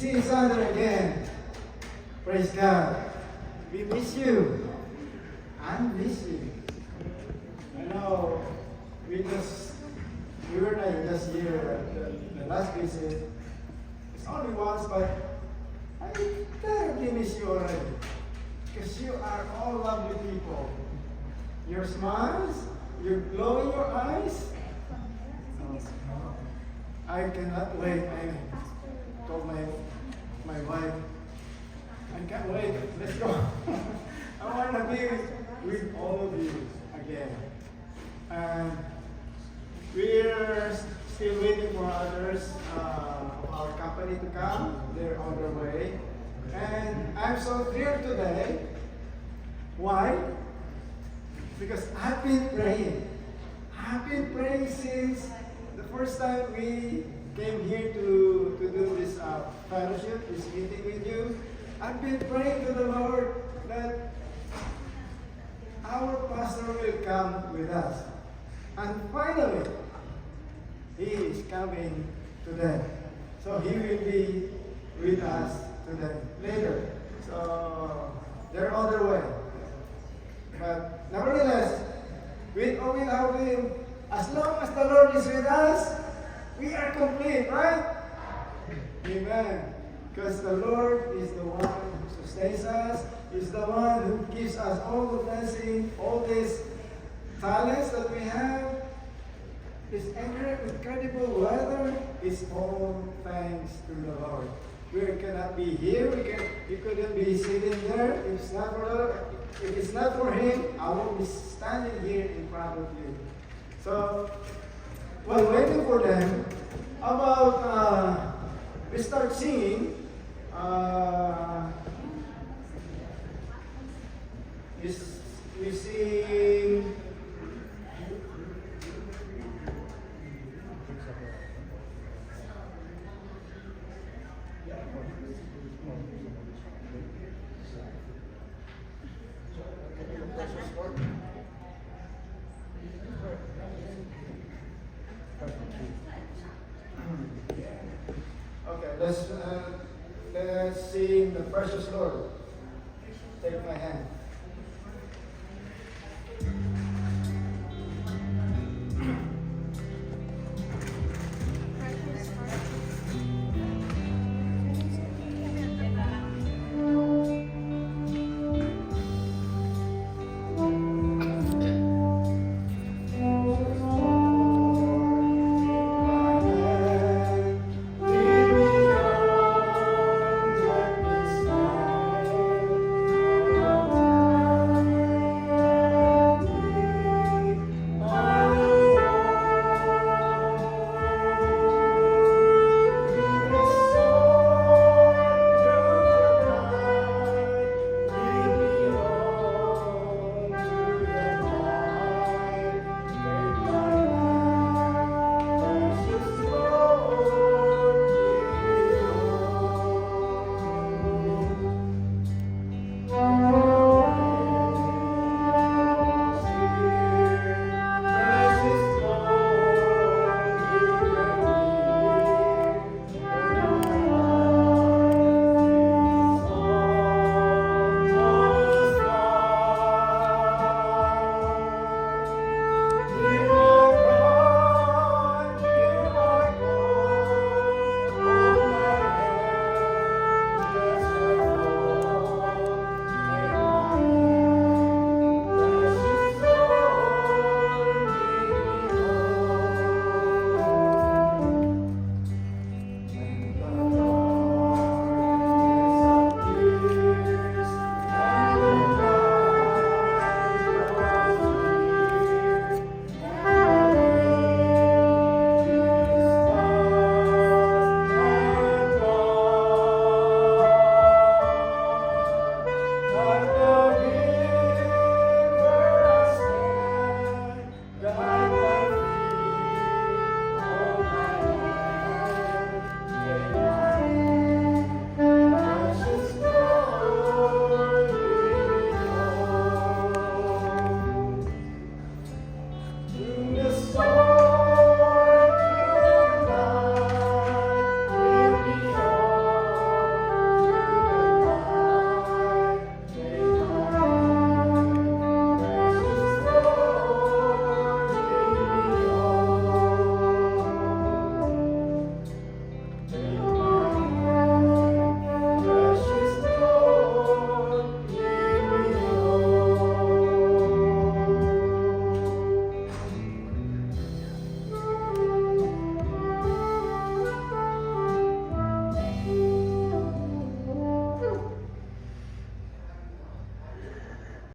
see each other again. Praise God. We miss you. I miss you. I know we were like this year, the last visit. It's only once, but I terribly miss you already. Because you are all lovely people. Your smiles, your glow in your eyes. I cannot wait. I told my wife, I can't wait. Let's go. I want to be with all of you again. And we're still waiting for others of our company to come. They're on their way. And I'm so thrilled today. Why? Because I've been praying. I've been praying since the first time we came here to do this fellowship, this meeting with you. I've been praying to the Lord that our pastor will come with us. And finally, he is coming today. So he will be with us today, later. So they're on their way. But nevertheless, with or without him, as long as the Lord is with us, we are complete, right? Amen. Because the Lord is the one who sustains us, is the one who gives us all the blessing, all these talents that we have, this incredible weather, is all thanks to the Lord. We cannot be here, we couldn't be sitting there. If it's not for Him, I won't be standing here in front of you. So, while waiting for them, how about we start singing? We sing. Okay, let's sing the Precious Lord. Take my hand.